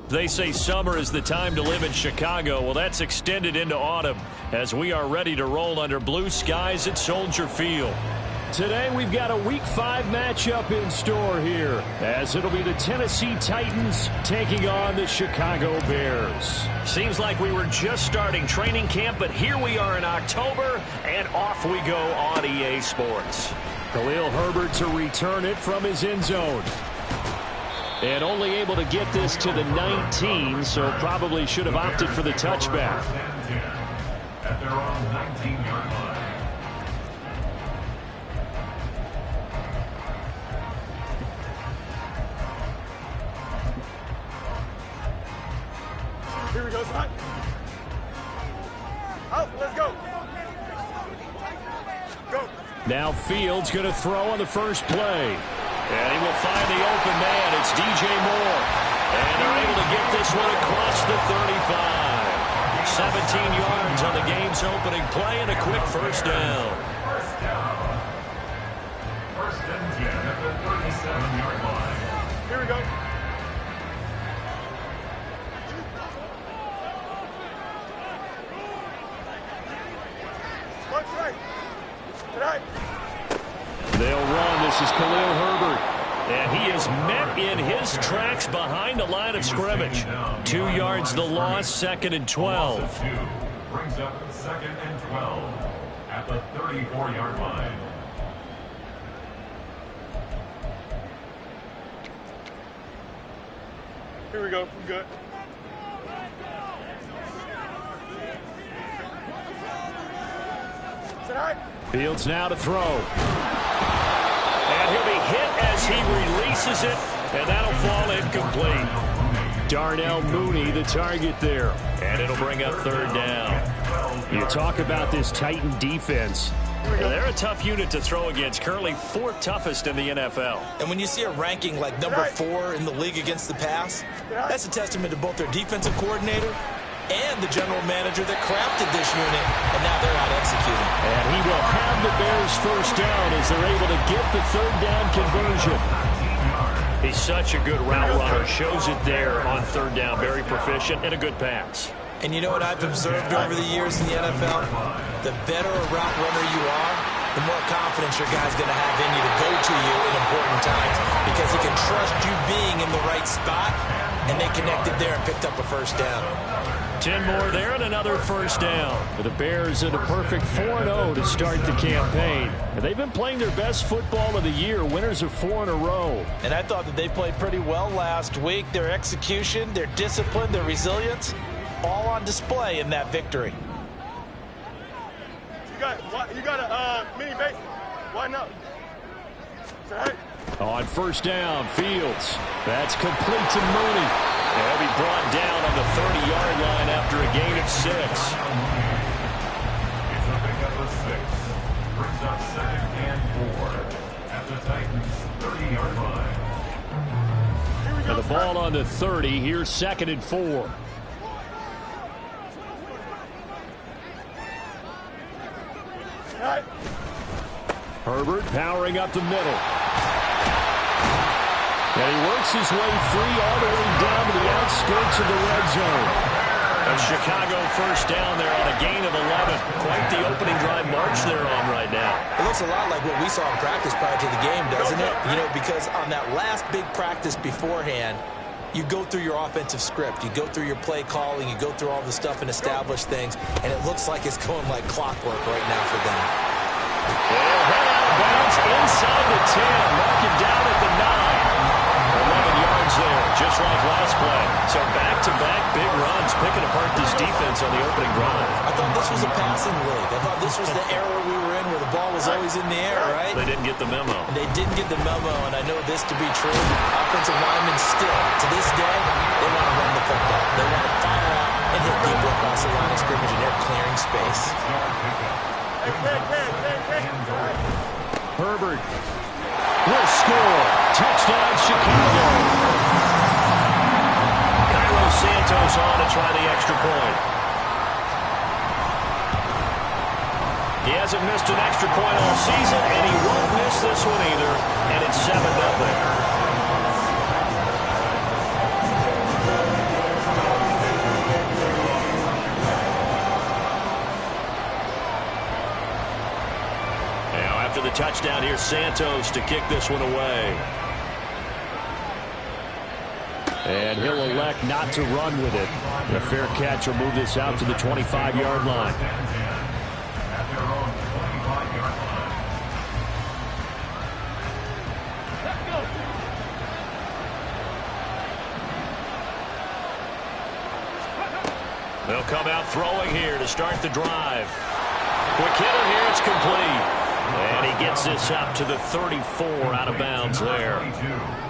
They say summer is the time to live in Chicago. Well, that's extended into autumn as we are ready to roll under blue skies at Soldier Field. Today we've got a Week 5 matchup in store here, as it'll be the Tennessee Titans taking on the Chicago Bears. Seems like we were just starting training camp, but here we are in October, and off we go on EA Sports. Khalil Herbert to return it from his end zone. And only able to get this to the 19, so probably should have opted for the touchback. At their own 19-yard line. Here we go, son. Out, let's go. Go. Now Fields going to throw on the first play. And he will find the open man. It's DJ Moore. And they're able to get this one across the 35. 17 yards on the game's opening play and a quick first down. First and 10 at the 37-yard line. Here we go. They'll run. This is Khalil Herbert. And he is met in his tracks behind the line of scrimmage. 2 yards the loss, 2nd and 12. Brings up 2nd and 12 at the 34-yard line. Here we go. We're good. Fields now to throw. And he'll be hit as he releases it, and that'll fall incomplete. Darnell Mooney, the target there. And it'll bring up 3rd down. You talk about this Titan defense. They're a tough unit to throw against, currently 4th toughest in the NFL. And when you see a ranking like number 4 in the league against the pass, that's a testament to both their defensive coordinator and the general manager that crafted this unit, and now they're out executing. And he will have the Bears first down as they're able to get the 3rd down conversion. He's such a good route runner. Shows it there on 3rd down. Very proficient and a good pass. And you know what I've observed over the years in the NFL? The better a route runner you are, the more confidence your guy's going to have in you to go to you in important times, because he can trust you being in the right spot, and they connected there and picked up a first down. 10 more there and another first down. The Bears at a perfect 4-0 to start the campaign. And they've been playing their best football of the year, winners of 4 in a row. And I thought that they played pretty well last week. Their execution, their discipline, their resilience, all on display in that victory. You got a mini base. Why not? On first down, Fields. That's complete to Mooney. He'll be brought down on the 30-yard line after a gain of 6. It's a pickup of 6. Brings up 2nd and 4 at the Titans' 30-yard line. And the ball on the 30. Here's 2nd and 4. Herbert powering up the middle. And he works his way free all the way down to the outskirts of the red zone. And Chicago first down there on a gain of 11. Quite the opening drive march they're on right now. It looks a lot like what we saw in practice prior to the game, doesn't it? You know, because on that last big practice beforehand, you go through your offensive script. You go through your play calling. You go through all the stuff and establish things. And it looks like it's going like clockwork right now for them. They'll head out of bounds inside the 10. Mark it down at the 9. 11 yards there, just like last play. So back-to-back big runs, picking apart this defense on the opening drive. I thought this was a passing league. I thought this was the era we were in where the ball was always in the air, right? They didn't get the memo. And they didn't get the memo, and I know this to be true. Offensive linemen still, to this day, they want to run the football. They want to fire out and hit people across the line of scrimmage, and they're clearing space. Herbert will score. Touchdown, Chicago. Cairo Santos on to try the extra point. He hasn't missed an extra point all season, and he won't miss this one either. And it's 7-0. touchdown here. Santos to kick this one away. And he'll elect not to run with it. A fair catch will move this out to the 25-yard line. At their own 25-yard line. They'll come out throwing here to start the drive. Quick hitter here, it's complete. And he gets this up to the 34 out of bounds there.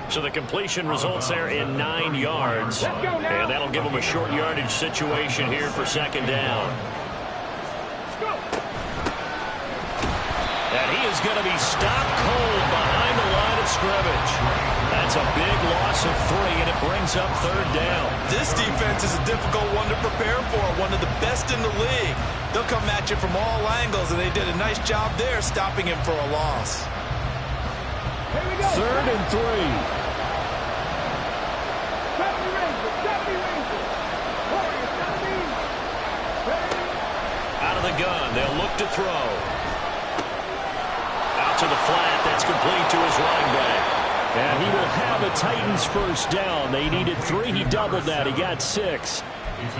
So the completion results there in 9 yards. And that'll give him a short yardage situation here for second down. And he is going to be stopped cold behind the line of scrimmage. That's a big loss of 3, and it brings up third down. This defense is a difficult one to prepare for, one of the best in the league. They'll come at you from all angles, and they did a nice job there stopping him for a loss. Third and 3. Out of the gun, they'll look to throw. Out to the flat, that's complete to his running back. And he will have a Titans first down. They needed 3. He doubled that. He got 6.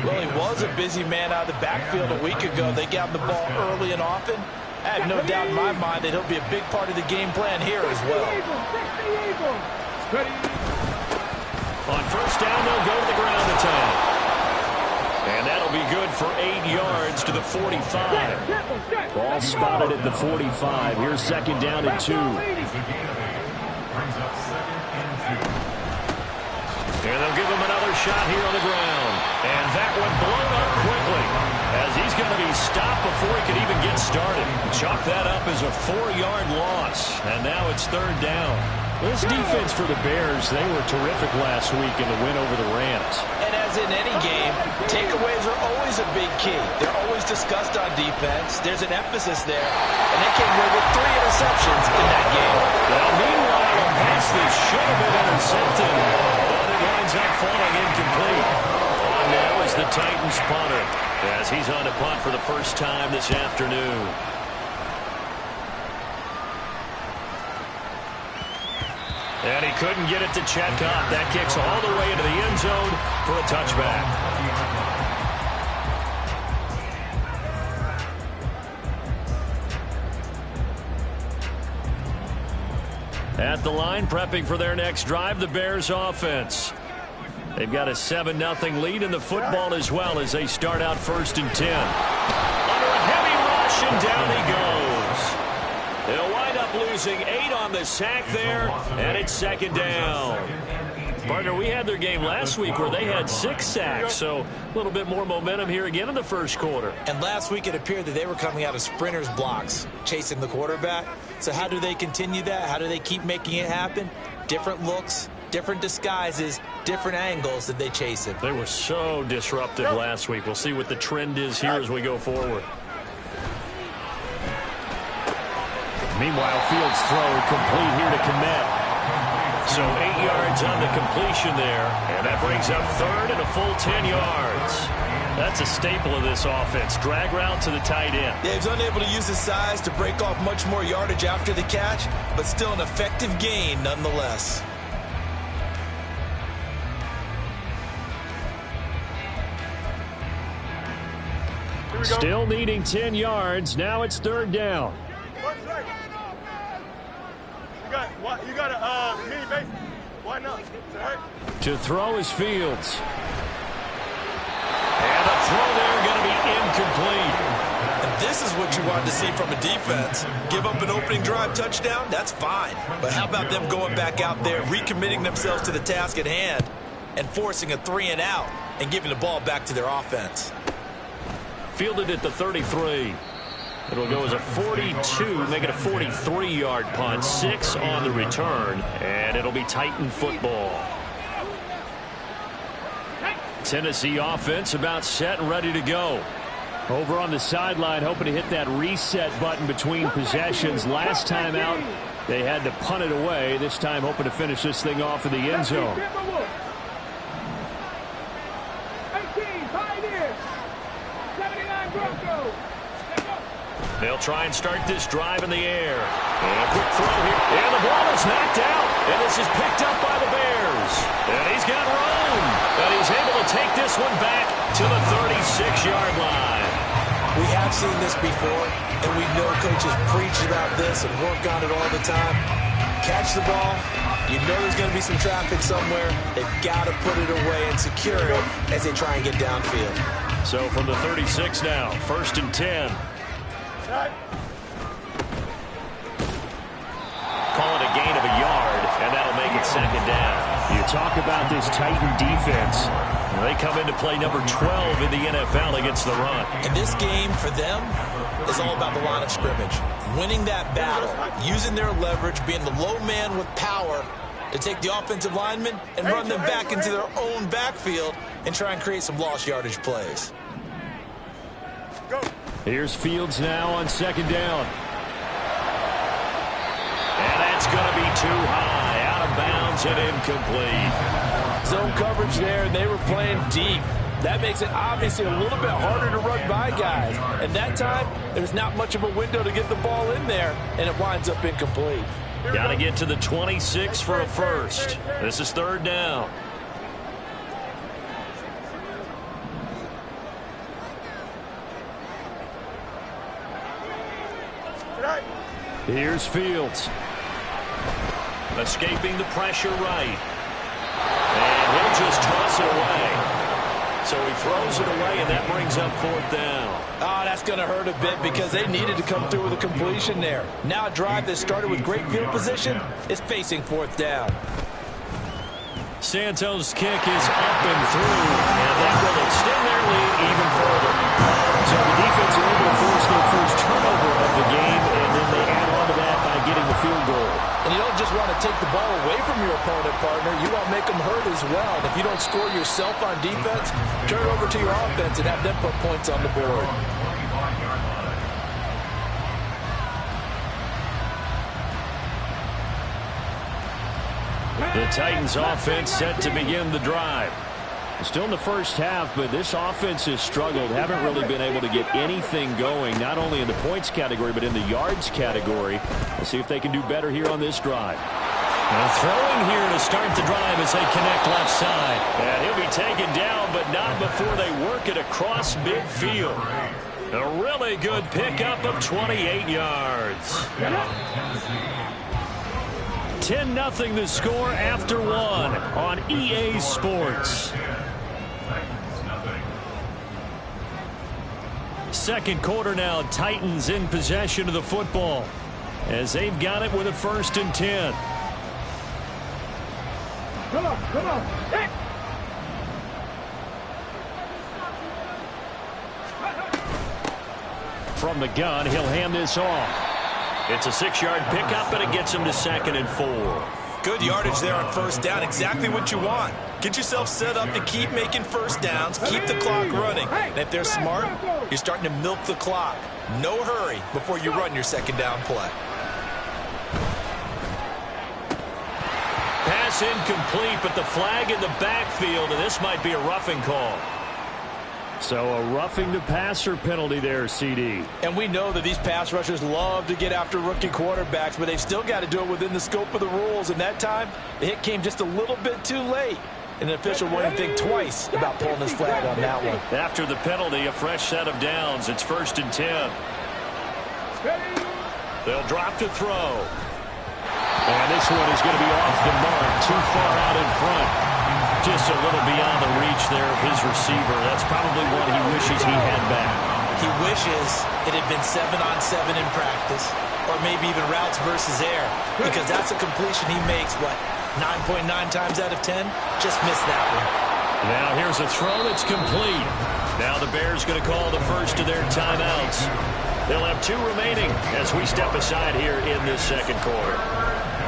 Well, he was a busy man out of the backfield a week ago. They got him the ball early and often. I have no doubt in my mind that he'll be a big part of the game plan here as well. On first down, they'll go to the ground attack. And that'll be good for 8 yards to the 45. Ball spotted at the 45. Here's second down and 2. Brings up second and 2. And they'll give him another shot here on the ground. And that one blown up quickly as he's going to be stopped before he can even get started. Chalk that up as a 4-yard loss. And now it's third down. This defense for the Bears, they were terrific last week in the win over the Rams. And as in any game, takeaways are always a big key. They're always discussed on defense. There's an emphasis there. And they came away with 3 interceptions in that game. Well, meanwhile, a pass that should have been intercepted, but it winds up falling incomplete. On now is the Titans punter as he's on to punt for the first time this afternoon. And he couldn't get it to check up. That kicks all the way into the end zone for a touchback. At the line, prepping for their next drive, the Bears offense. They've got a 7-0 lead in the football as well as they start out first and 10. Under a heavy rush, and down he goes. They'll wind up losing 8 on the sack there, and it's second down. Partner, we had their game last week where they had 6 sacks, so a little bit more momentum here again in the first quarter. And last week it appeared that they were coming out of sprinters blocks, chasing the quarterback. So how do they continue that? How do they keep making it happen? Different looks, different disguises, different angles that they chase him. They were so disruptive last week. We'll see what the trend is here as we go forward. Meanwhile, Fields' throw complete here to Kmet. So 8 yards on the completion there, and that brings up third and a full 10 yards. That's a staple of this offense. Drag route to the tight end. Yeah, he's unable to use his size to break off much more yardage after the catch, but still an effective gain nonetheless. Still needing 10 yards. Now it's third down. You got a mini base. Why not? Right. To throw is Fields. And the throw there going to be incomplete. And this is what you wanted to see from a defense. Give up an opening drive touchdown, that's fine. But how about them going back out there, recommitting themselves to the task at hand, and forcing a 3-and-out and giving the ball back to their offense. Fielded at the 33. It'll go as a 42, make it a 43-yard punt. 6 on the return, and it'll be Titan football. Tennessee offense about set and ready to go. Over on the sideline, hoping to hit that reset button between possessions. Last time out, they had to punt it away. This time, hoping to finish this thing off in the end zone. They'll try and start this drive in the air. And a quick throw here. And the ball is knocked out. And this is picked up by the Bears. And he's got room. And he's able to take this one back to the 36-yard line. We have seen this before, and we know coaches preach about this and work on it all the time. Catch the ball. You know there's going to be some traffic somewhere. They've got to put it away and secure it as they try and get downfield. So from the 36 now, 1st and 10. Call it a gain of a yard, and that'll make it 2nd down. You talk about this Titan defense. They come into play number 12 in the NFL against the run. And this game for them is all about the line of scrimmage. Winning that battle, using their leverage, being the low man with power to take the offensive linemen and run them back into their own backfield and try and create some lost yardage plays. Here's Fields now on 2nd down. And that's going to be too high, out of bounds and incomplete. Zone coverage there, and they were playing deep. That makes it obviously a little bit harder to run by guys. And that time, there's not much of a window to get the ball in there, and it winds up incomplete. Got to get to the 26 for a first. This is 3rd down. Here's Fields. Escaping the pressure right. And he'll just toss it away. So he throws it away, and that brings up 4th down. Oh, that's going to hurt a bit because they needed to come through with a completion there. Now a drive that started with great field position is facing 4th down. Santos' kick is up and through, and that will extend their lead even further. So the defense are able to force their first turnover of the game, and then they add on to that by getting the field goal. And you don't just want to take the ball away from your opponent, partner. You want to make them hurt as well. And if you don't score yourself on defense, turn it over to your offense and have them put points on the board. The Titans offense set to begin the drive. Still in the first half, but this offense has struggled. Haven't really been able to get anything going, not only in the points category, but in the yards category. We'll see if they can do better here on this drive. And throwing here to start the drive as they connect left side. And he'll be taken down, but not before they work it across midfield. A really good pickup of 28 yards. 10-0 the score after 1 on EA Sports. 2nd quarter now, Titans in possession of the football as they've got it with a 1st and 10. Come on. Hey. From the gun, he'll hand this off. It's a 6-yard pickup, and it gets him to 2nd and 4. Good yardage there on 1st down. Exactly what you want. Get yourself set up to keep making 1st downs, keep the clock running. And if they're smart, you're starting to milk the clock. No hurry before you run your 2nd down play. Pass incomplete, but the flag in the backfield, and this might be a roughing call. So a roughing the passer penalty there, CD. And we know that these pass rushers love to get after rookie quarterbacks, but they've still got to do it within the scope of the rules. And that time, the hit came just a little bit too late. And the official wouldn't think twice about pulling his flag on that one. After the penalty, a fresh set of downs. It's 1st and 10. They'll drop to throw. And this one is going to be off the mark, too far out in front. Just a little beyond the reach there of his receiver. That's probably one he wishes he had back. He wishes it had been 7-on-7 in practice, or maybe even routes versus air, because that's a completion he makes, what, 9.9 times out of 10? Just missed that one. Now here's a throw that's complete. Now the Bears going to call the first of their timeouts. They'll have 2 remaining as we step aside here in this 2nd quarter.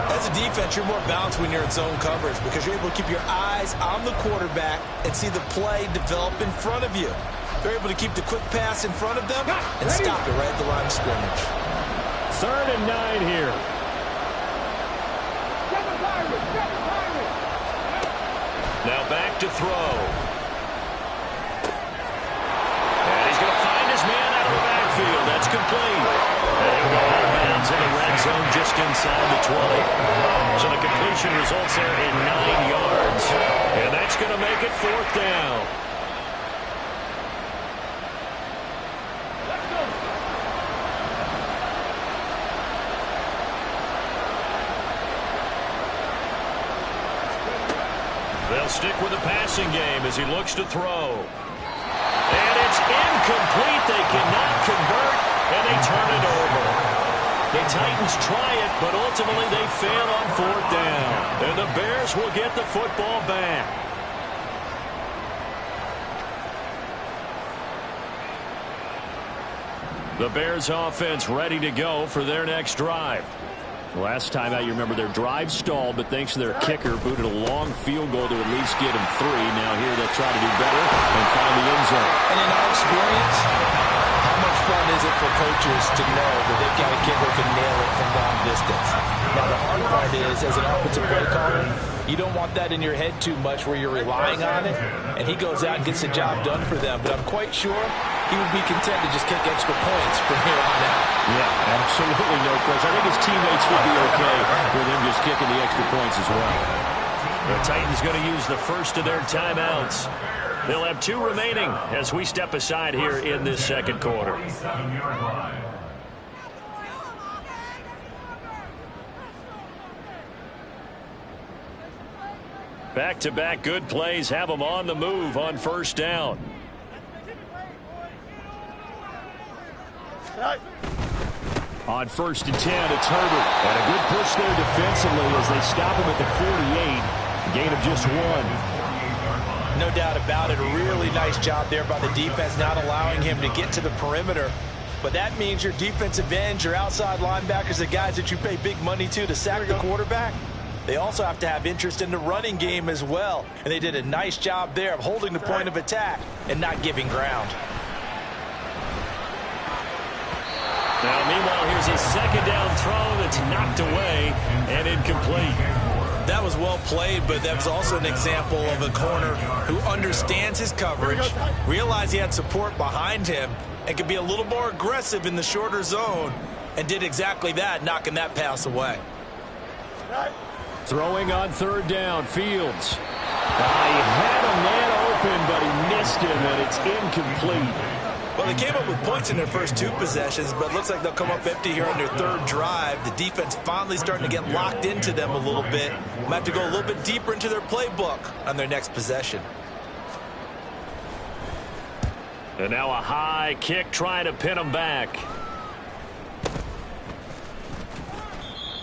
As a defense, you're more balanced when you're in zone coverage because you're able to keep your eyes on the quarterback and see the play develop in front of you. They're able to keep the quick pass in front of them and stop it right at the line of scrimmage. 3rd and 9 here. Now back to throw. And he's going to find his man out of the backfield. That's complete. end zone just inside the 20. So the completion results there in 9 yards. And that's going to make it 4th down. They'll stick with the passing game as he looks to throw. And it's incomplete. They cannot convert, and they turn it over. The Titans try it, but ultimately they fail on 4th down. And the Bears will get the football back. The Bears offense ready to go for their next drive. Last time out, you remember their drive stalled, but thanks to their kicker, booted a long field goal to at least get them 3. Now here they'll try to do better and find the end zone. And in our experience, how much fun is it for coaches to know that they've got a kicker who can nail it from long distance? Now the hard part is, as an offensive play caller, you don't want that in your head too much where you're relying on it, and he goes out and gets the job done for them. But I'm quite sure he would be content to just kick extra points from here on out. Yeah, absolutely no question. I think his teammates would be okay with him just kicking the extra points as well. The Titans going to use the first of their timeouts. They'll have 2 remaining as we step aside here in this second quarter. Back-to-back good plays have them on the move on 1st down. On 1st and 10, it's Herbert. And a good push there defensively as they stop him at the 48. Gain of just 1. No doubt about it. A really nice job there by the defense, not allowing him to get to the perimeter. But that means your defensive ends, your outside linebackers, the guys that you pay big money to sack the quarterback, they also have to have interest in the running game as well. And they did a nice job there of holding the point of attack and not giving ground. Now, meanwhile, here's a 2nd down throw that's knocked away and incomplete. That was well played, but that was also an example of a corner who understands his coverage, realized he had support behind him, and could be a little more aggressive in the shorter zone, and did exactly that, knocking that pass away. Throwing on 3rd down, Fields. He had a man open, but he missed him, and it's incomplete. Well, they came up with points in their first 2 possessions, but it looks like they'll come up empty here on their 3rd drive. The defense finally starting to get locked into them a little bit. Might have to go a little bit deeper into their playbook on their next possession. And now a high kick trying to pin them back.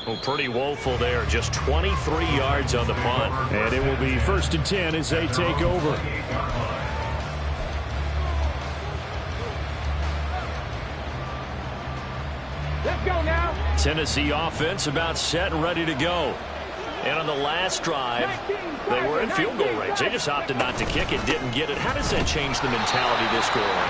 Oh, pretty woeful there. Just 23 yards on the punt. And it will be 1st and 10 as they take over. Let's go now. Tennessee offense about set and ready to go. And on the last drive, they were in field goal range. They just opted not to kick it, didn't get it. How does that change the mentality this go on?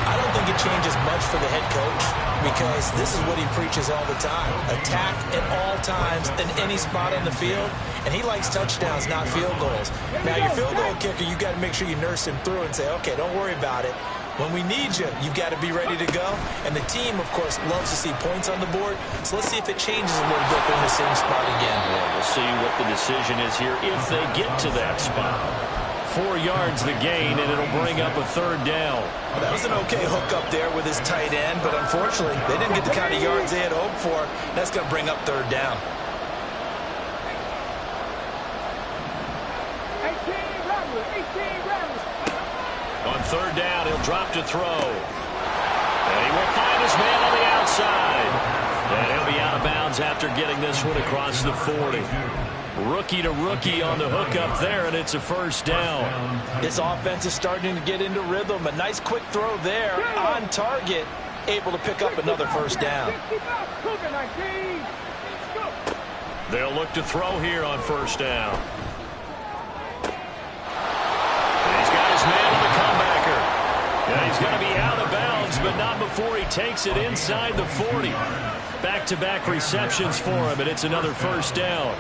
I don't think it changes much for the head coach because this is what he preaches all the time. Attack at all times in any spot on the field. And he likes touchdowns, not field goals. Now, your field goal kicker, you got to make sure you nurse him through and say, okay, don't worry about it. When we need you, you've got to be ready to go. And the team, of course, loves to see points on the board. So let's see if it changes a little bit in the same spot again. Well, we'll see what the decision is here if they get to that spot. 4 yards the gain, and it'll bring up a 3rd down. Well, that was an okay hook up there with his tight end, but unfortunately, they didn't get the kind of yards they had hoped for. That's going to bring up 3rd down. 18 runners. On 3rd down, he'll drop to throw. And he will find his man on the outside. And he'll be out of bounds after getting this one across the 40. Rookie to rookie on the hook up there, and it's a 1st down. This offense is starting to get into rhythm. A nice quick throw there on target, able to pick up another 1st down. They'll look to throw here on 1st down. And he's got his man on the comebacker. And he's going to be out of bounds, but not before he takes it inside the 40. Back-to-back receptions for him, and it's another 1st down.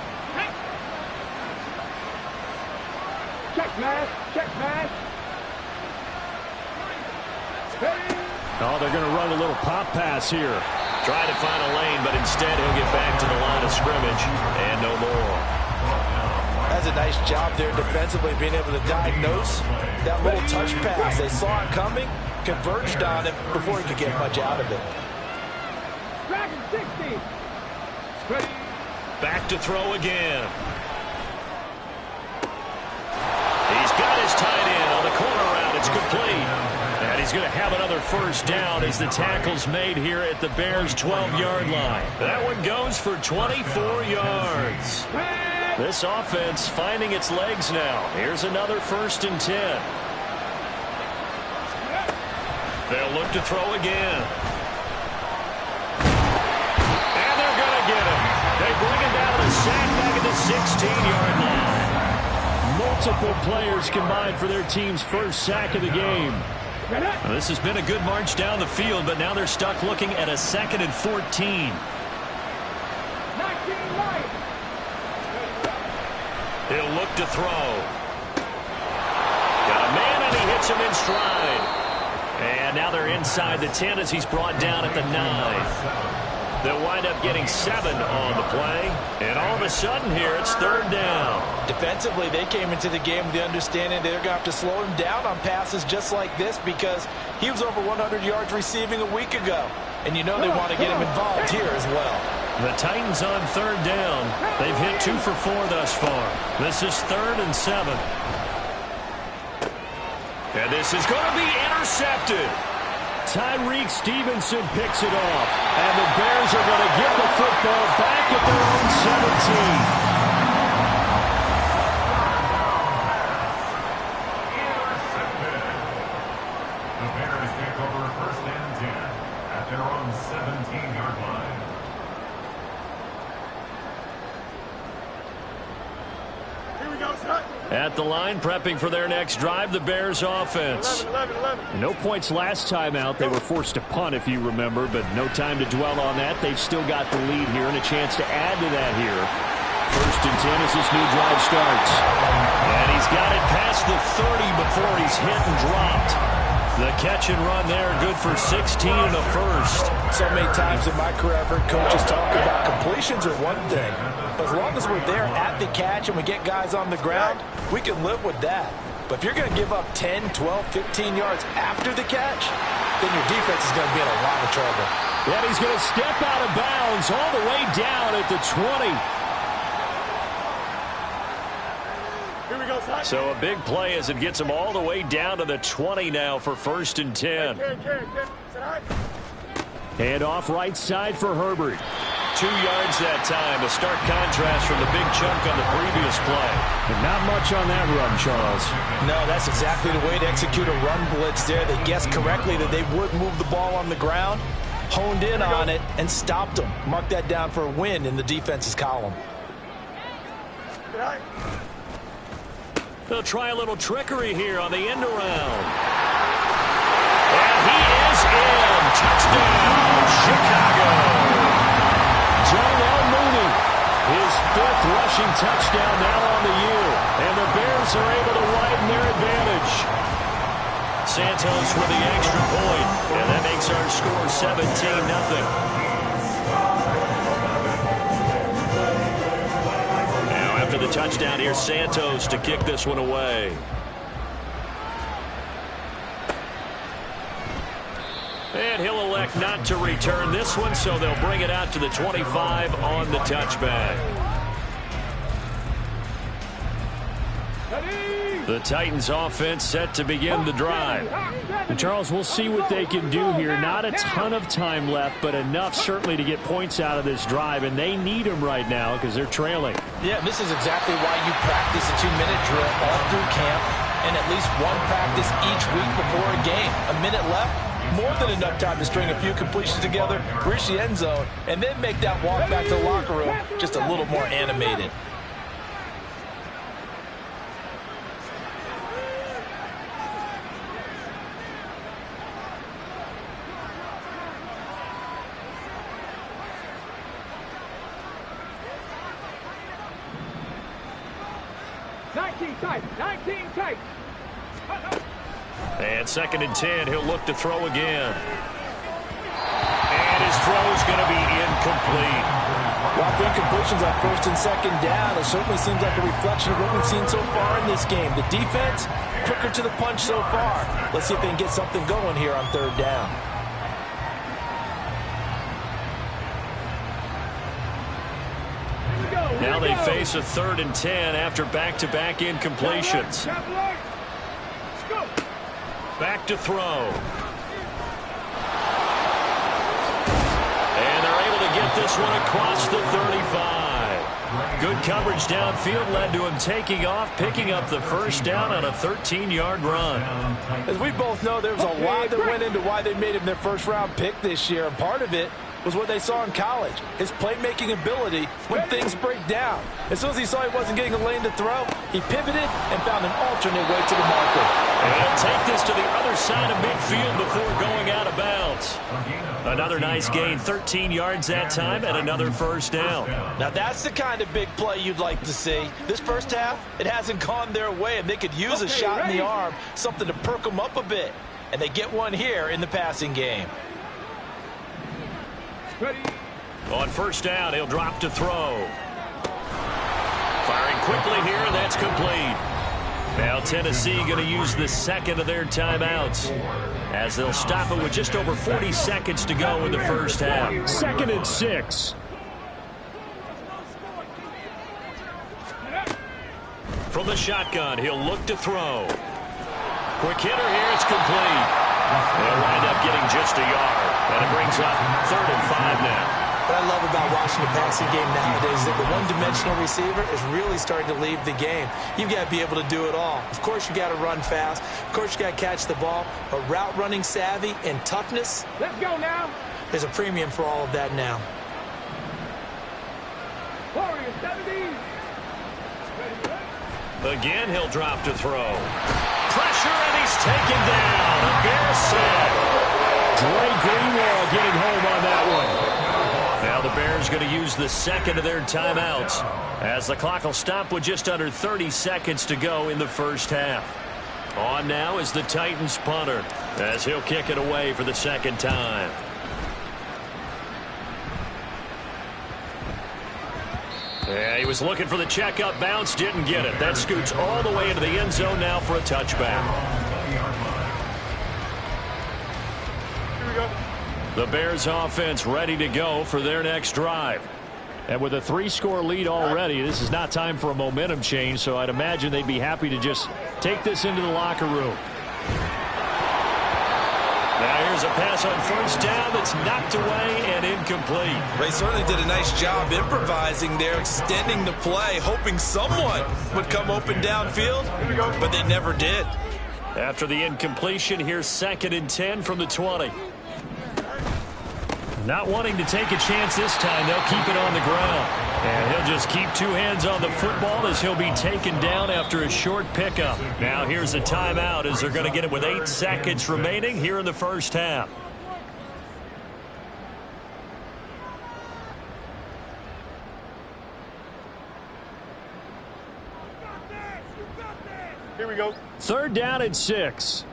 Check pass. Oh, they're going to run a little pop pass here. Trying to find a lane, but instead he'll get back to the line of scrimmage and no more. That's a nice job there defensively, being able to diagnose that little touch pass. They saw it coming, converged on it before he could get much out of it. Back to throw again. He's got his tight end on the corner route. It's complete. And he's going to have another first down as the tackle's made here at the Bears' 12-yard line. That one goes for 24 yards. This offense finding its legs now. Here's another 1st and 10. They'll look to throw again. And they're going to get him. They bring him down to the sack back at the 16-yard line. Multiple players combined for their team's first sack of the game. Well, this has been a good march down the field, but now they're stuck looking at a 2nd and 14. He'll look to throw. Got a man, and he hits him in stride. And now they're inside the 10 as he's brought down at the 9. They'll wind up getting 7 on the play. And all of a sudden here, it's 3rd down. Defensively, they came into the game with the understanding they're going to have to slow him down on passes just like this because he was over 100 yards receiving a week ago. And you know they want to get him involved here as well. The Titans on 3rd down. They've hit 2 for 4 thus far. This is 3rd and 7. And this is going to be intercepted. Tyreek Stevenson picks it off. And the Bears are going to get the football back at their own 17. The Bears take over 1st and 10 at their own 17-yard line. Here we go, son. At the line, prepping for their next drive, the Bears offense. 11. No points last time out. They were forced to punt, if you remember, but no time to dwell on that. They've still got the lead here and a chance to add to that here. 1st and 10 as this new drive starts. And he's got it past the 30 before he's hit and dropped. The catch and run there, good for 16 and a first. So many times in my career, I've heard coaches talk about completions are one thing. But as long as we're there at the catch and we get guys on the ground, we can live with that. But if you're going to give up 10, 12, 15 yards after the catch, then your defense is going to be in a lot of trouble. And he's going to step out of bounds all the way down at the 20. So a big play as it gets him all the way down to the 20 now for 1st and 10. Hand off right side for Herbert. 2 yards that time. A stark contrast from the big chunk on the previous play. But not much on that run, Charles. No, that's exactly the way to execute a run blitz there. They guessed correctly that they would move the ball on the ground, honed in on it, and stopped them. Mark that down for a win in the defense's column. They'll try a little trickery here on the end around. And he is in. Touchdown, Chicago. Darnell Mooney, his 5th rushing touchdown now on the year. And the Bears are able to widen their advantage. Santos with the extra point. And that makes our score 17-0. After the touchdown, here's Santos to kick this one away. And he'll elect not to return this one, so they'll bring it out to the 25 on the touchback. The Titans offense set to begin the drive. And Charles, we'll see what they can do here. Not a ton of time left, but enough certainly to get points out of this drive, and they need them right now because they're trailing. Yeah, this is exactly why you practice a 2-minute drill all through camp and at least one practice each week before a game. A minute left, more than enough time to string a few completions together, reach the end zone, and then make that walk back to the locker room just a little more animated. And 2nd and 10, he'll look to throw again. And And his throw is going to be incomplete. Well, I think completions on first and second down, it certainly seems like a reflection of what we've seen so far in this game. The defense, quicker to the punch so far. Let's see if they can get something going here on third down. Now they face a 3rd and 10 after back-to-back incompletions. Back to throw. And they're able to get this one across the 35. Good coverage downfield led to him taking off, picking up the first down on a 13-yard run. As we both know, there's a lot that went into why they made him their first-round pick this year, and part of it was what they saw in college, his playmaking ability when things break down. As soon as he saw he wasn't getting a lane to throw, he pivoted and found an alternate way to the marker. And he'll take this to the other side of midfield before going out of bounds. Another nice gain, 13 yards that time, and another first down. Now that's the kind of big play you'd like to see. This first half, it hasn't gone their way, and they could use a shot in the arm, something to perk them up a bit. And they get one here in the passing game. On first down, he'll drop to throw. Firing quickly here, and that's complete. Now Tennessee going to use the second of their timeouts as they'll stop it with just over 40 seconds to go in the first half. 2nd and 6. From the shotgun, he'll look to throw. Quick hitter here, it's complete. They'll wind up getting just a yard. And it brings up 3rd and 5 now. What I love about watching the passing game nowadays is that the one-dimensional receiver is really starting to leave the game. You've got to be able to do it all. Of course, you got to run fast. Of course, you got to catch the ball. But route running savvy and toughness, Let's go now. there's a premium for all of that now. Warriors, 17. Again, he'll drop to throw. Pressure, and he's taken down. A Bear sack. Dre Greenlaw getting home on that one. Now the Bears going to use the second of their timeouts as the clock will stop with just under 30 seconds to go in the first half. On now is the Titans punter as he'll kick it away for the second time. Yeah, he was looking for the checkup bounce, didn't get it. That scoots all the way into the end zone now for a touchback. The Bears offense ready to go for their next drive. And with a 3-score lead already, this is not time for a momentum change, so I'd imagine they'd be happy to just take this into the locker room. Now here's a pass on first down that's knocked away and incomplete. They certainly did a nice job improvising there, extending the play, hoping someone would come open downfield, but they never did. After the incompletion, here's 2nd and 10 from the 20. Not wanting to take a chance this time, they'll keep it on the ground. And he'll just keep 2 hands on the football as he'll be taken down after a short pickup. Now here's a timeout as they're going to get it with 8 seconds remaining here in the first half. Here we go. 3rd down and 6.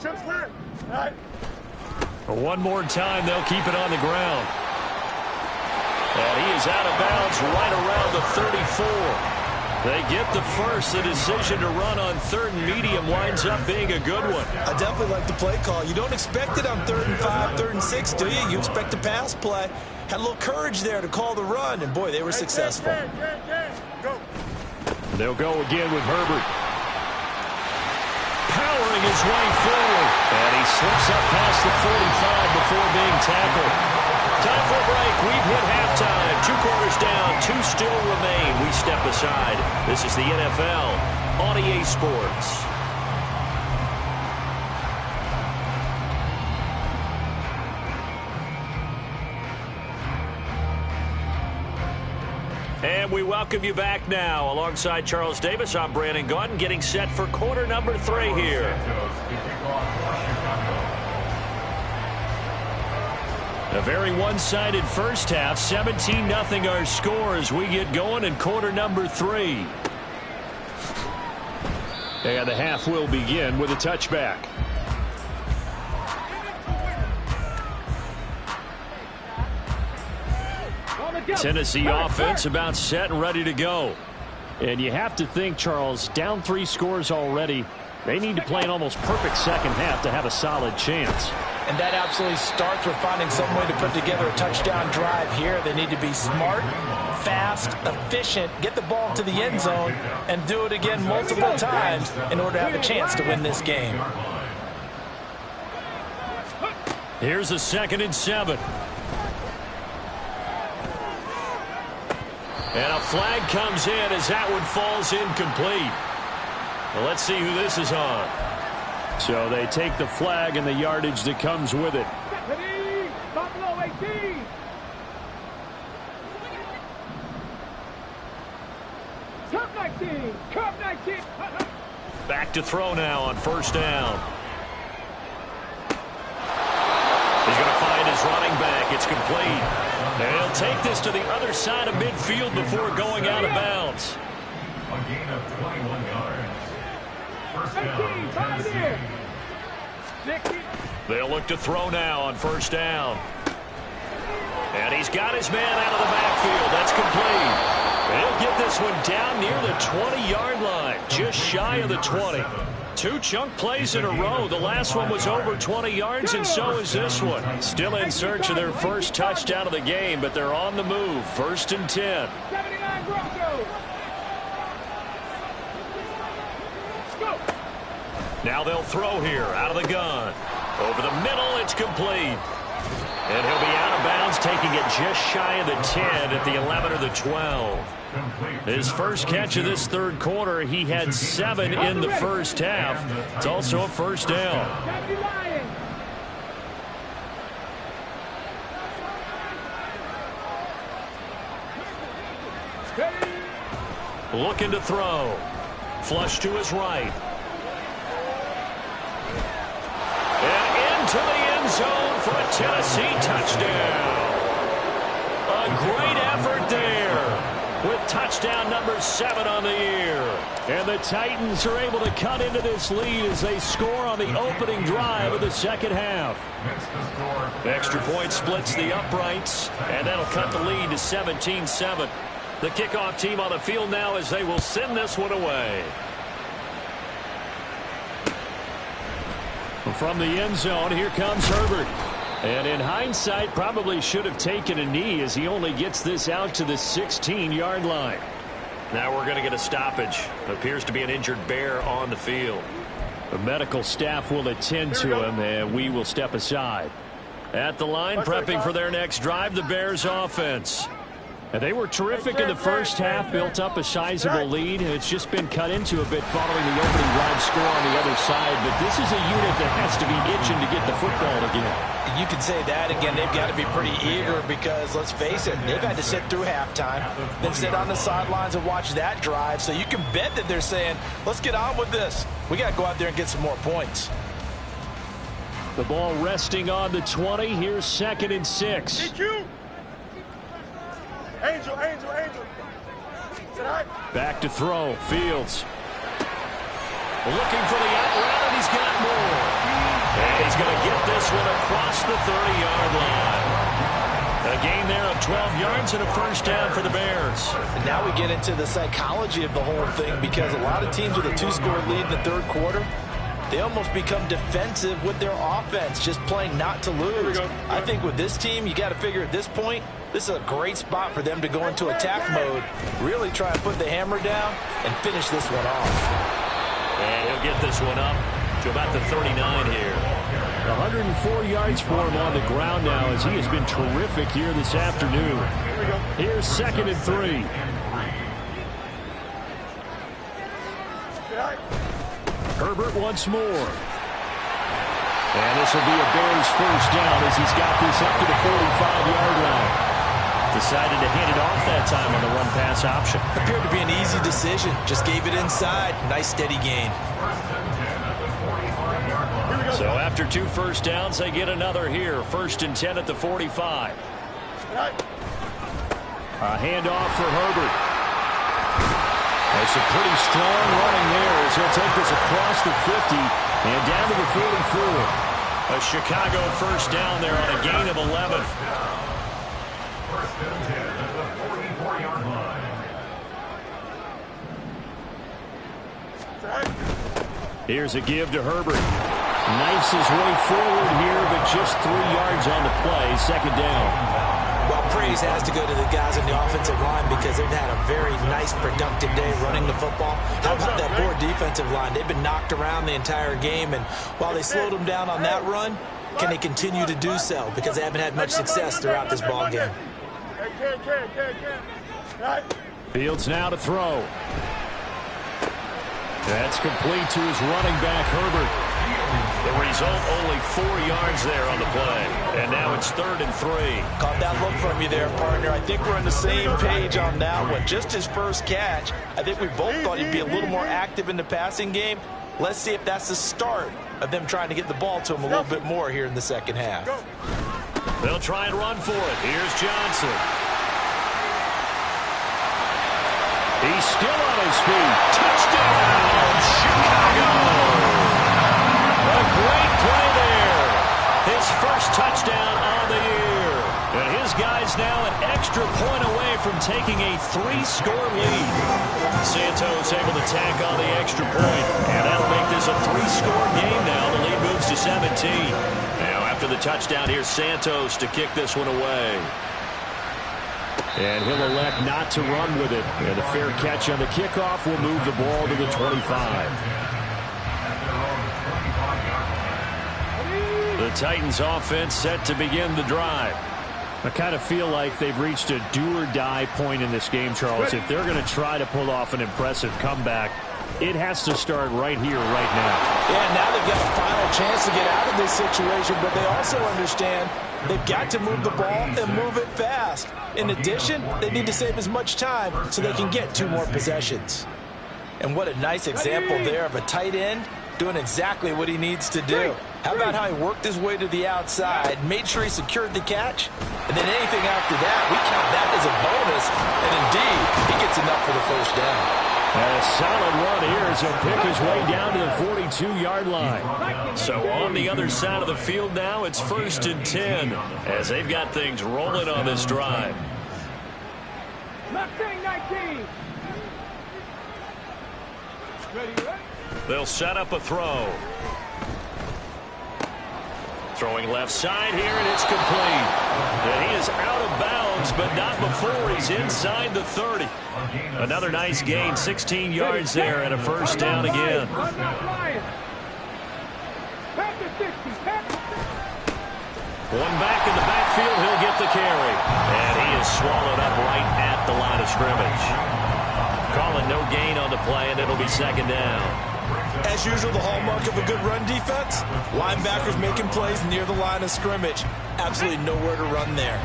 Chip's clear. All right. One more time, they'll keep it on the ground. And he is out of bounds right around the 34. They get the first. The decision to run on 3rd and medium winds up being a good one. I definitely like the play call. You don't expect it on 3rd and 5, 3rd and 6, do you? You expect a pass play. Had a little courage there to call the run, and boy, they were successful. Go. They'll go again with Herbert. Powering his way forward. And he slips up past the 45 before being tackled. Time for a break. We've hit halftime. 2 quarters down. 2 still remain. We step aside. This is the NFL on EA Sports. And we welcome you back now. Alongside Charles Davis, I'm Brandon Gaudin, getting set for quarter number 3 here. A very one-sided first half. 17-0 our score as we get going in quarter number 3. And the half will begin with a touchback. Tennessee offense about set and ready to go. And you have to think, Charles, down 3 scores already. They need to play an almost perfect second half to have a solid chance. And that absolutely starts with finding some way to put together a touchdown drive here. They need to be smart, fast, efficient, get the ball to the end zone, and do it again multiple times in order to have a chance to win this game. Here's a 2nd and 7. And a flag comes in as that one falls incomplete. Well, let's see who this is on. So they take the flag and the yardage that comes with it. Buffalo 18. Cup 19. Cup 19. Back to throw now on 1st down. He's going to find his running back. It's complete. And he'll take this to the other side of midfield before going out of bounds. A gain of 21 yards. 1st down, Tennessee. They'll look to throw now on 1st down. And he's got his man out of the backfield. That's complete. He'll get this one down near the 20-yard line, just shy of the 20. 2 chunk plays in a row. The last one was over 20 yards, and so is this one. Still in search of their first touchdown of the game, but they're on the move. 1st and 10. 79 Broncos. Go. Now they'll throw here out of the gun. Over the middle, it's complete. And he'll be out of bounds, taking it just shy of the 10 at the 11 or the 12. His first catch of this 3rd quarter, he had 7 in the first half. It's also a 1st down. Looking to throw. Flush to his right. And into the end zone for a Tennessee touchdown. A great effort there with touchdown number 7 on the year. And the Titans are able to cut into this lead as they score on the opening drive of the 2nd half. Extra point splits the uprights, and that'll cut the lead to 17-7. The kickoff team on the field now as they will send this one away. From the end zone, here comes Herbert. And in hindsight, probably should have taken a knee as he only gets this out to the 16-yard line. Now we're going to get a stoppage. Appears to be an injured Bear on the field. The medical staff will attend to him, and we will step aside. At the line, prepping for their next drive, the Bears offense. And they were terrific in the first half, built up a sizable lead, and it's just been cut into a bit following the opening drive score on the other side. But this is a unit that has to be itching to get the football again. You could say that again. They've got to be pretty eager because, let's face it, they've had to sit through halftime, then sit on the sidelines and watch that drive. So you can bet that they're saying, let's get on with this. We got to go out there and get some more points. The ball resting on the 20. Here's 2nd and 6. Angel. Back to throw. Fields. Looking for the out route, and he's got more. And he's going to get this one across the 30-yard line. A gain there of 12 yards and a 1st down for the Bears. And now we get into the psychology of the whole thing because a lot of teams with a 2-score lead in the 3rd quarter, they almost become defensive with their offense, just playing not to lose. I think with this team, you got to figure at this point, this is a great spot for them to go into attack mode, really try and put the hammer down and finish this one off. And he'll get this one up to about the 39 here. 104 yards for him on the ground now as he has been terrific here this afternoon. Here's 2nd and 3. Herbert once more. And this will be a Bears 1st down as he's got this up to the 45-yard line. Decided to hand it off that time on the run-pass option. Appeared to be an easy decision. Just gave it inside. Nice, steady gain. So after 2 first downs, they get another here. 1st and 10 at the 45. A handoff for Herbert. It's a pretty strong running there as he'll take this across the 50 and down to the 44. A Chicago 1st down there on a gain of 11. 1st and 10 at the Here's a give to Herbert. Knifes his way forward here, but just 3 yards on the play. Second down. Well, praise has to go to the guys on the offensive line because they've had a very nice, productive day running the football. How about that poor defensive line? They've been knocked around the entire game, and while they slowed them down on that run, can they continue to do so? Because they haven't had much success throughout this ball game. Fields now to throw. That's complete to his running back, Herbert. The result, only 4 yards there on the play. And now it's 3rd and 3. Caught that look from you there, partner. I think we're on the same page on that one. Just his first catch. I think we both thought he'd be a little more active in the passing game. Let's see if that's the start of them trying to get the ball to him a little bit more here in the second half. They'll try and run for it. Here's Johnson. He's still on his feet. Touchdown, Chicago! A great play there. His first touchdown on the year. And his guy's now an extra point away from taking a 3-score lead. Santos able to tack on the extra point. And that'll make this a 3-score game now. The lead moves to 17. Now after the touchdown, here's Santos to kick this one away. And he'll elect not to run with it. And a fair catch on the kickoff will move the ball to the 25. The Titans offense set to begin the drive. I kind of feel like they've reached a do-or-die point in this game, Charles. If they're going to try to pull off an impressive comeback, it has to start right here, right now. Yeah, now they've got a final chance to get out of this situation, but they also understand they've got to move the ball and move it fast. In addition, they need to save as much time so they can get 2 more possessions. And what a nice example there of a tight end doing exactly what he needs to do. How about how he worked his way to the outside, made sure he secured the catch, and then anything after that, we count that as a bonus, and indeed, he gets enough for the first down. And a solid run here as he'll pick his way down to the 42-yard line. So on the other side of the field now, it's 1st and 10 as they've got things rolling on this drive. They'll set up a throw. Throwing left side here, and it's complete. And he is out of bounds, but not before he's inside the 30. Another nice gain, 16 yards there, and a first down again. One back in the backfield, he'll get the carry. And he is swallowed up right at the line of scrimmage. Calling no gain on the play, and it'll be second down. As usual, the hallmark of a good run defense, linebackers making plays near the line of scrimmage. Absolutely nowhere to run there.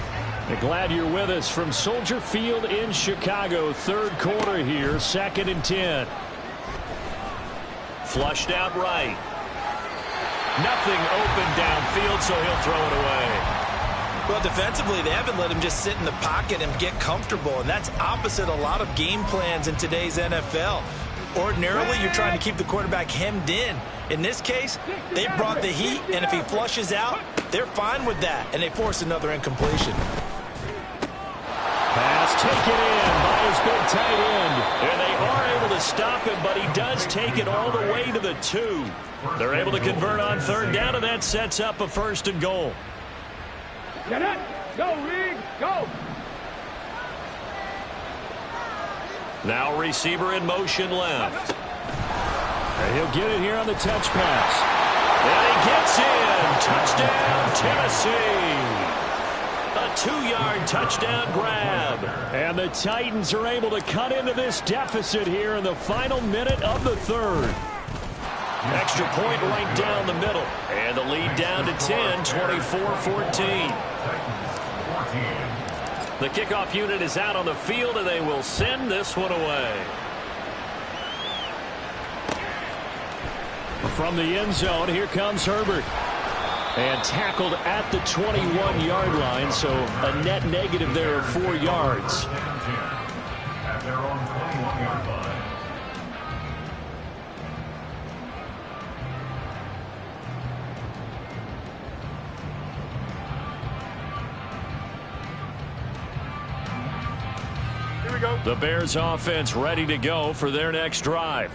And glad you're with us from Soldier Field in Chicago. 3rd quarter here, 2nd and 10. Flushed out right. Nothing open downfield, so he'll throw it away. Well, defensively, they haven't let him just sit in the pocket and get comfortable, and that's opposite a lot of game plans in today's NFL. Ordinarily, you're trying to keep the quarterback hemmed in. In this case, they brought the heat, and if he flushes out, they're fine with that, and they force another incompletion. Pass taken in by his big tight end. And they are able to stop him, but he does take it all the way to the 2. They're able to convert on 3rd down, and that sets up a 1st and goal. Get it! Go, Reed! Go! Now receiver in motion left. And he'll get it here on the touch pass. And he gets in. Touchdown, Tennessee. A 2-yard touchdown grab. And the Titans are able to cut into this deficit here in the final minute of the 3rd. Extra point right down the middle. And the lead down to 10, 24-14. The kickoff unit is out on the field, and they will send this one away. From the end zone, here comes Herbert. And tackled at the 21-yard line, so a net negative there of 4 yards. At their own 21-yard line. Here we go. The Bears offense ready to go for their next drive.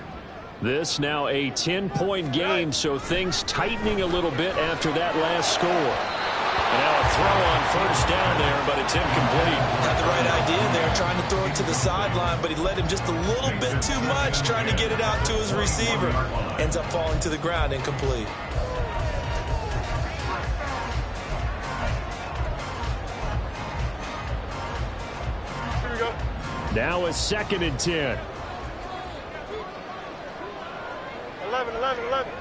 This now a 10-point game, so things tightening a little bit after that last score. And now a throw on first down there, but it's incomplete. Had the right idea there, trying to throw it to the sideline, but he led him just a little bit too much, trying to get it out to his receiver. Ends up falling to the ground, incomplete. Here we go. Now a 2nd and 10. 11, 11, 11.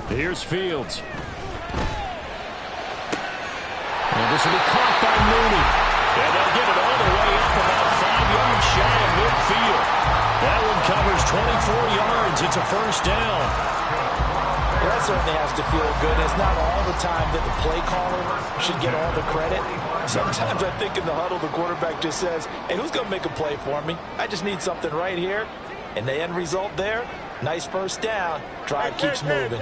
Here's Fields. And this will be caught by Mooney. And they'll get it all the way up about 5 yards shy of midfield. That one covers 24 yards. It's a first down. Well, that certainly has to feel good. It's not all the time that the play caller should get all the credit. Sometimes I think in the huddle, the quarterback just says, hey, who's going to make a play for me? I just need something right here. And the end result there, nice first down. Drive keeps moving.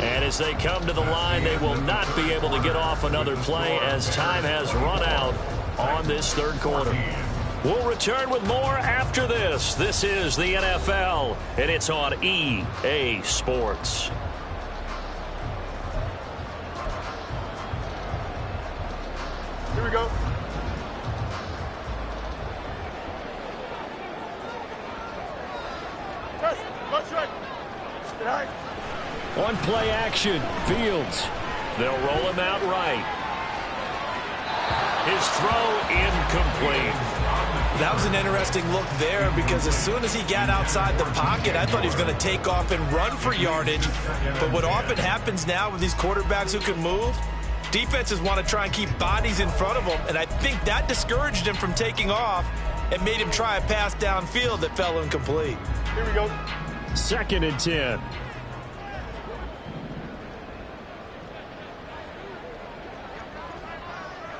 And as they come to the line, they will not be able to get off another play as time has run out on this third quarter. We'll return with more after this. This is the NFL, and it's on EA Sports. Here we go. Press. Go straight. Get high. One play action. Fields. They'll roll him out right. His throw incomplete. That was an interesting look there because as soon as he got outside the pocket, I thought he was going to take off and run for yardage. But what often happens now with these quarterbacks who can move, defenses want to try and keep bodies in front of them, and I think that discouraged him from taking off and made him try a pass downfield that fell incomplete. Here we go. 2nd and 10.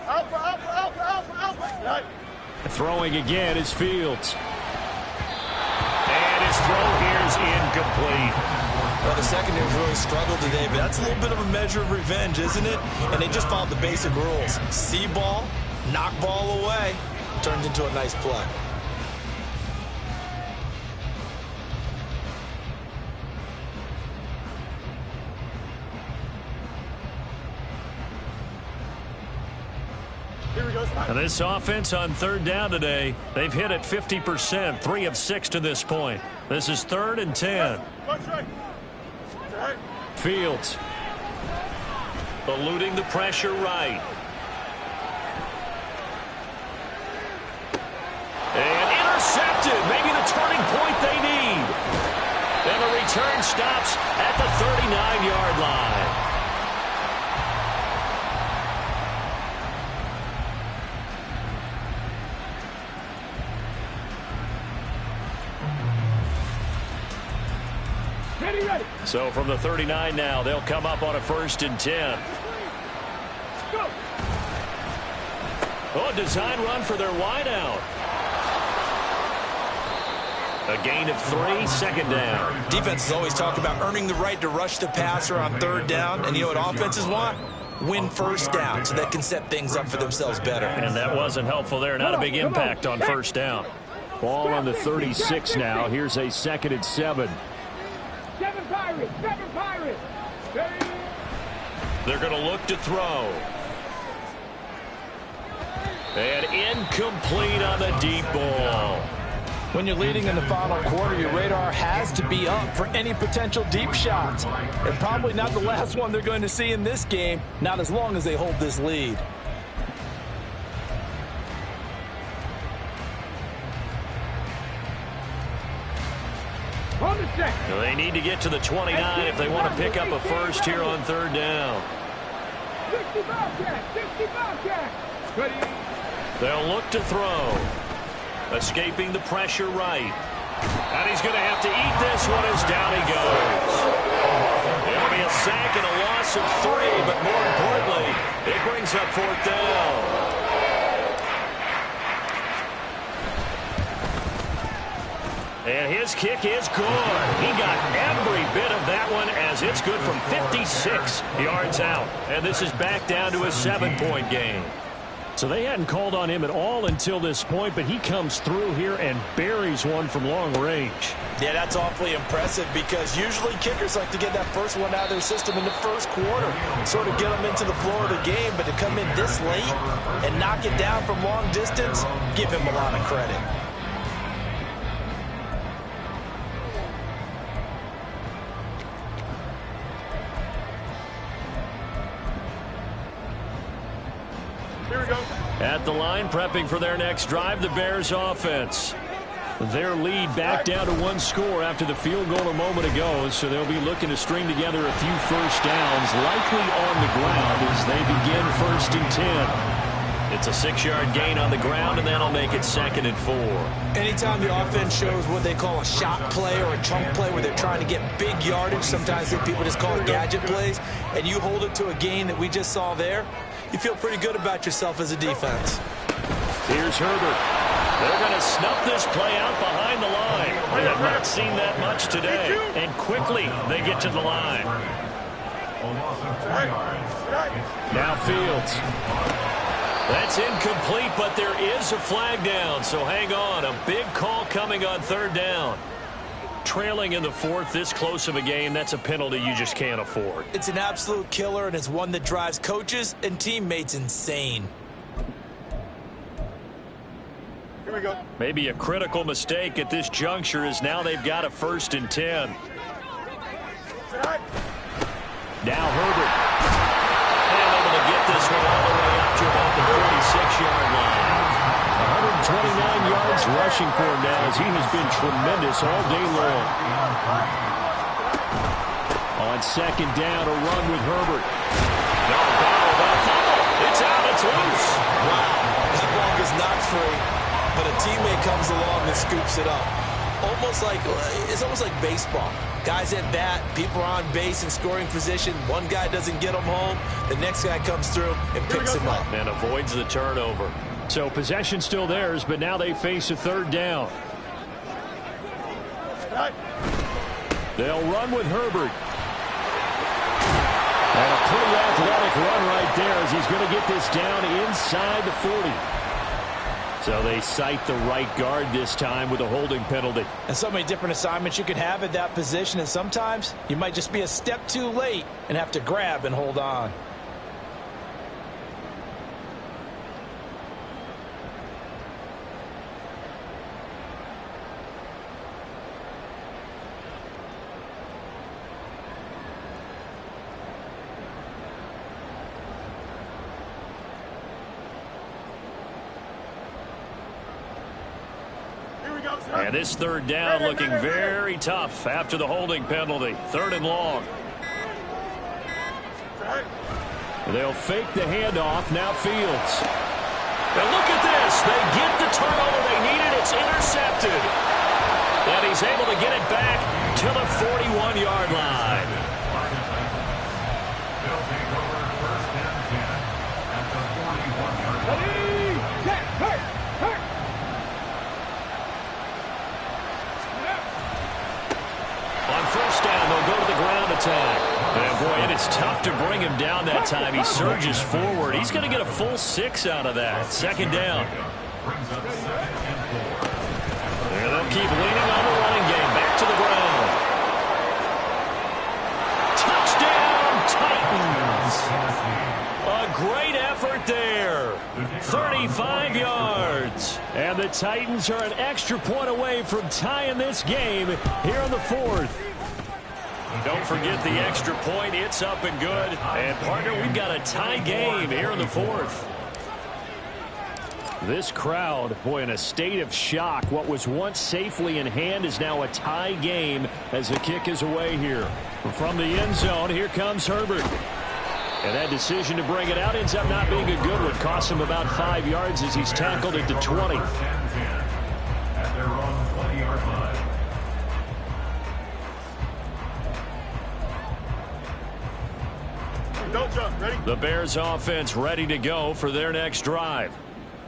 Alpha, alpha, alpha, alpha, alpha. Right. Throwing again is Fields. And his throw here is incomplete. Well, the secondary's really struggled today, but that's a little bit of a measure of revenge, isn't it? And they just followed the basic rules. See ball, knock ball away, turned into a nice play. Here we go. And this offense on third down today, they've hit it 50%, 3 of 6 to this point. This is 3rd and 10. Go straight. Right. Fields eluding the pressure right. And intercepted. Maybe the turning point they need. And the return stops at the 39-yard line. So from the 39 now, they'll come up on a 1st and 10. Oh, design run for their wideout. A gain of 3, 2nd down. Defenses always talk about earning the right to rush the passer on 3rd down, and you know what offenses want? Win 1st down so they can set things up for themselves better. And that wasn't helpful there. Not a big impact on 1st down. Ball on the 36 now. Here's a 2nd and 7. 7 Pirates! 7 Pirates! They're going to look to throw. And incomplete on the deep ball. When you're leading in the final quarter, your radar has to be up for any potential deep shots. And probably not the last one they're going to see in this game, not as long as they hold this lead. They need to get to the 29 if they want to pick up a first here on 3rd down. 60 Bobcat! 60 Bobcat! Ready? They'll look to throw. Escaping the pressure right. And he's going to have to eat this one as down he goes. It'll be a sack and a loss of 3, but more importantly, it brings up 4th down. And his kick is good. He got every bit of that one as it's good from 56 yards out. And this is back down to a 7-point game. So they hadn't called on him at all until this point, but he comes through here and buries one from long range. Yeah, that's awfully impressive because usually kickers like to get that first one out of their system in the first quarter, sort of get them into the flow of the game, but to come in this late and knock it down from long distance, give him a lot of credit. At the line, prepping for their next drive, the Bears offense. Their lead back down to 1 score after the field goal a moment ago, so they'll be looking to string together a few first downs, likely on the ground as they begin 1st and 10. It's a 6-yard gain on the ground, and that'll make it 2nd and 4. Anytime the offense shows what they call a shot play or a chunk play where they're trying to get big yardage, sometimes people just call it gadget plays, and you hold it to a gain that we just saw there, you feel pretty good about yourself as a defense. Here's Herbert. They're going to snuff this play out behind the line. We have not seen that much today. And quickly, they get to the line. Now Fields. That's incomplete, but there is a flag down, so hang on. A big call coming on 3rd down. Trailing in the 4th, this close of a game, that's a penalty you just can't afford. It's an absolute killer, and it's one that drives coaches and teammates insane. Here we go. Maybe a critical mistake at this juncture is now they've got a 1st and 10. Now Herbert. And able to get this one all the way up to about the 46-yard line. 129 yards rushing for him now as he has been tremendous all day long. On 2nd down, a run with Herbert. No, it's out, it's loose. Wow, that ball gets knocked free, but a teammate comes along and scoops it up. It's almost like baseball. Guys at bat, people are on base in scoring position. One guy doesn't get him home. The next guy comes through and picks him up. And avoids the turnover. So possession still theirs, but now they face a 3rd down. They'll run with Herbert. And a pretty athletic run right there as he's going to get this down inside the 40. So they cite the right guard this time with a holding penalty. And so many different assignments you could have at that position, and sometimes you might just be a step too late and have to grab and hold on. And this 3rd down looking very tough after the holding penalty. 3rd and long. They'll fake the handoff. Now Fields. And look at this. They get the turnover they needed. It's intercepted. And he's able to get it back to the 41-yard line. And boy, and it's tough to bring him down that time. He surges forward. He's going to get a full 6 out of that. 2nd down. And they'll keep leaning on the running game. Back to the ground. Touchdown, Titans. A great effort there. 35 yards. And the Titans are an extra point away from tying this game here in the 4th. Don't forget the extra point. It's up and good. And, partner, we've got a tie game here in the 4th. This crowd, boy, in a state of shock. What was once safely in hand is now a tie game as the kick is away here. From the end zone, here comes Herbert. And that decision to bring it out ends up not being a good one. Costs him about 5 yards as he's tackled at the 20. At their own 20-yard line. Don't jump. Ready? The Bears offense ready to go for their next drive.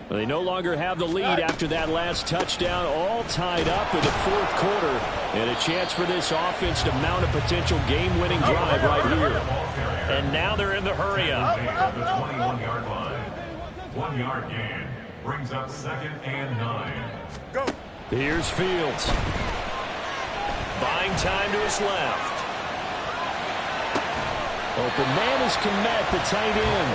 They no longer have the lead after that last touchdown, all tied up in the fourth quarter, and a chance for this offense to mount a potential game-winning drive right here. And now they're in the hurry-up. At the 21-yard line. 1 yard gain brings up 2nd and 9. Go. Here's Fields. Buying time to his left. Open man is Kmet, the tight end.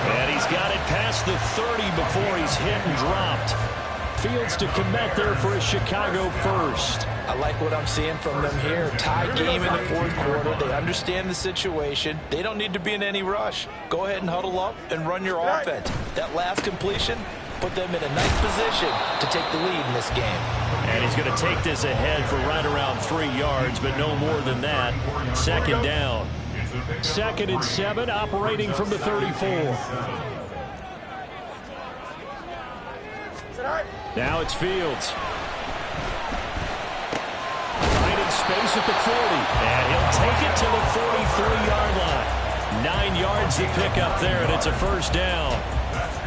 And he's got it past the 30 before he's hit and dropped. Fields to Kmet there for a Chicago first. I like what I'm seeing from them here. Tie game in the fourth quarter. They understand the situation. They don't need to be in any rush. Go ahead and huddle up and run your offense. That last completion put them in a nice position to take the lead in this game. And he's going to take this ahead for right around 3 yards, but no more than that. 2nd down. 2nd and 7, operating from the 34. Now it's Fields. Finding space at the 40. And he'll take it to the 43-yard line. 9 yards to pick up there, and it's a first down.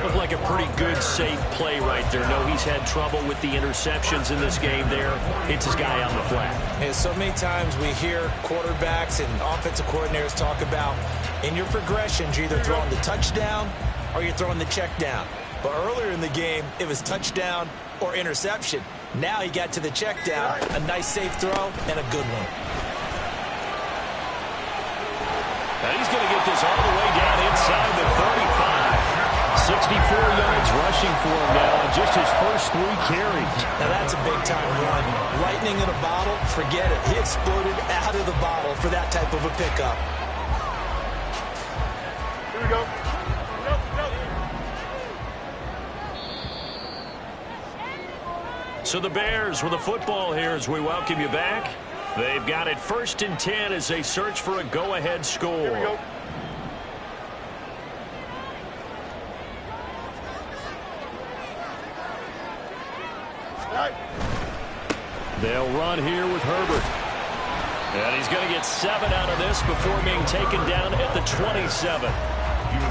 Looked like a pretty good, safe play right there. No, he's had trouble with the interceptions in this game there. It's his guy on the flat. And so many times we hear quarterbacks and offensive coordinators talk about in your progressions, you're either throwing the touchdown or you're throwing the check down. But earlier in the game, it was touchdown or interception. Now he got to the check down, a nice safe throw, and a good one. Now he's going to get this all the way down inside the 35. 64 yards rushing for him now on just his first 3 carries. Now that's a big-time run. Lightning in a bottle, forget it. He exploded out of the bottle for that type of a pickup. Here we go. So the Bears with the football here as we welcome you back. They've got it 1st and 10 as they search for a go-ahead score. Here we go. They'll run here with Herbert. And he's going to get 7 out of this before being taken down at the 27.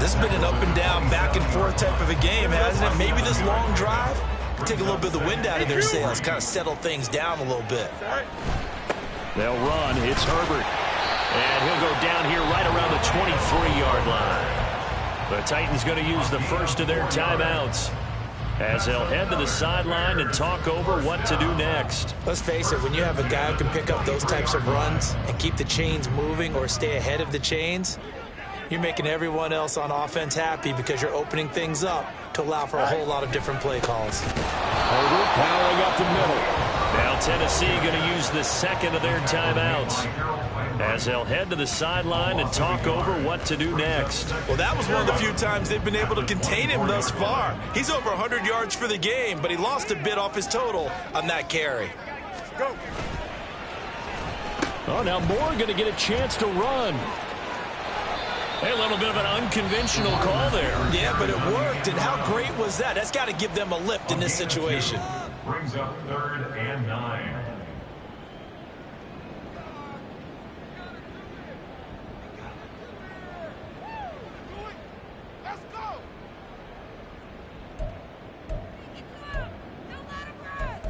This has been an up-and-down, back-and-forth type of a game, hasn't it? Maybe this long drive can take a little bit of the wind out of their sails, kind of settle things down a little bit. They'll run. It's Herbert. And he'll go down here right around the 23-yard line. The Titans going to use the first of their timeouts as they'll head to the sideline and talk over what to do next. Let's face it, when you have a guy who can pick up those types of runs and keep the chains moving or stay ahead of the chains, you're making everyone else on offense happy because you're opening things up to allow for a whole lot of different play calls. Herbert powering up the middle. Now Tennessee going to use the second of their timeouts as they'll head to the sideline and talk over what to do next. Well, that was one of the few times they've been able to contain him thus far. He's over 100 yards for the game, but he lost a bit off his total on that carry. Go. Oh, now Moore going to get a chance to run. A little bit of an unconventional call there. Yeah, but it worked, and how great was that? That's got to give them a lift in this situation. Brings up 3rd and 9. Let's go. Don't let him rest.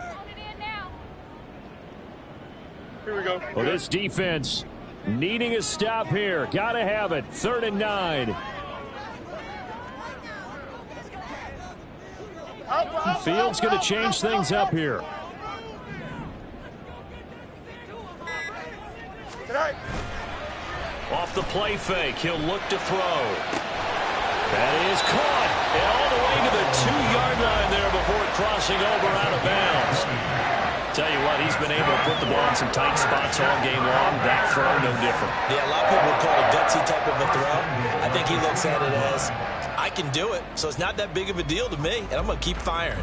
Hold it in now. Here we go. Well, this defense needing a stop here. Got to have it. 3rd and 9. Fields going to change things up here. Off the play fake, he'll look to throw. That is caught. And all the way to the 2-yard line there before crossing over out of bounds. Tell you what, he's been able to put the ball in some tight spots all game long. That throw, no different. Yeah, a lot of people would call it a gutsy type of a throw. I think he looks at it as, I can do it, so it's not that big of a deal to me, and I'm going to keep firing.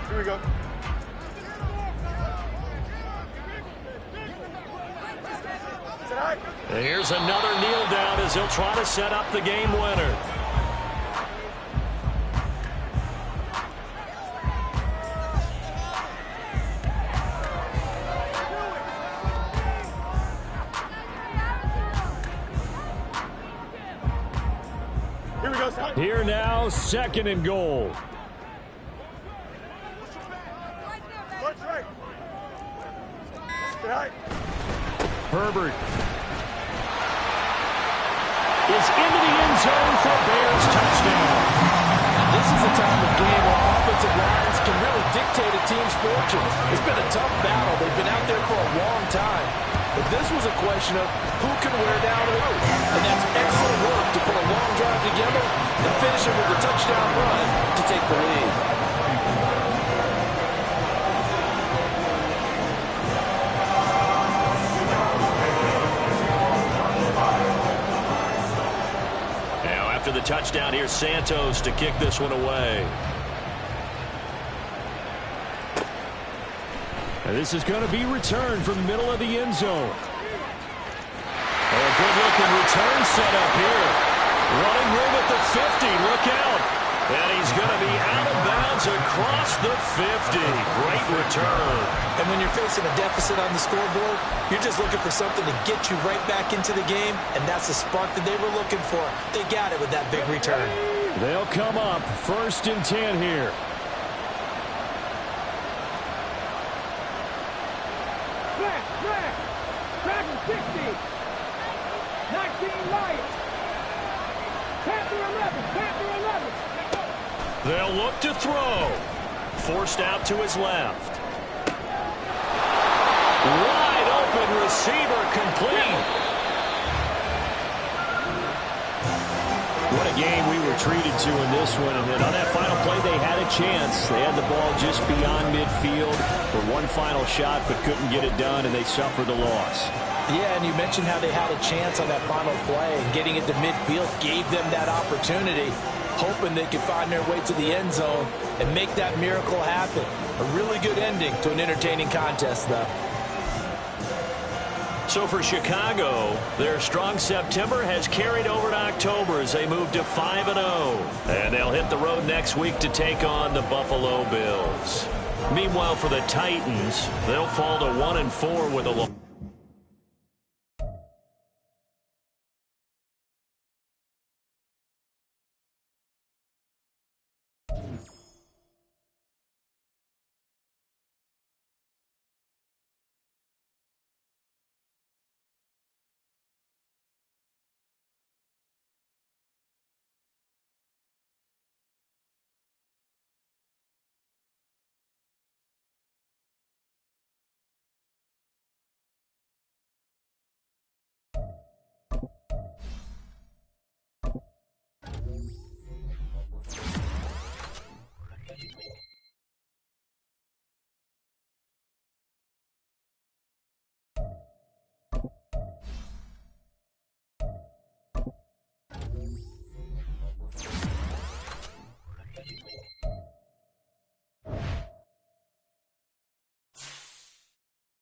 Here we go. And here's another kneel down as he'll try to set up the game winner. Here we go, son. Here now, 2nd and goal. Watch right. Stay high. Herbert is into the end zone for Bears touchdown. This is a time of game where offensive lines can really dictate a team's fortunes. It's been a tough battle. They've been out there for a long time. But this was a question of who can wear down who. And that's excellent work to put a long drive together and finish it with a touchdown run to take the lead. Now after the touchdown, here's Santos to kick this one away. And this is going to be returned from the middle of the end zone. A good-looking return set up here. Running room at the 50. Look out. And he's going to be out of bounds across the 50. Great return. And when you're facing a deficit on the scoreboard, you're just looking for something to get you right back into the game, and that's the spark that they were looking for. They got it with that big return. They'll come up 1st and 10 here. Track 60. 19 light. Panther 11. Panther 11. They'll look to throw. Forced out to his left. Wide open receiver complete. What a game we were treated to in this one. And on that final play, they had a chance. They had the ball just beyond midfield for one final shot, but couldn't get it done, and they suffered the loss. Yeah, and you mentioned how they had a chance on that final play, and getting it to midfield gave them that opportunity, hoping they could find their way to the end zone and make that miracle happen. A really good ending to an entertaining contest, though. So for Chicago, their strong September has carried over to October as they move to 5-0. And they'll hit the road next week to take on the Buffalo Bills. Meanwhile, for the Titans, they'll fall to 1-4 with a loss.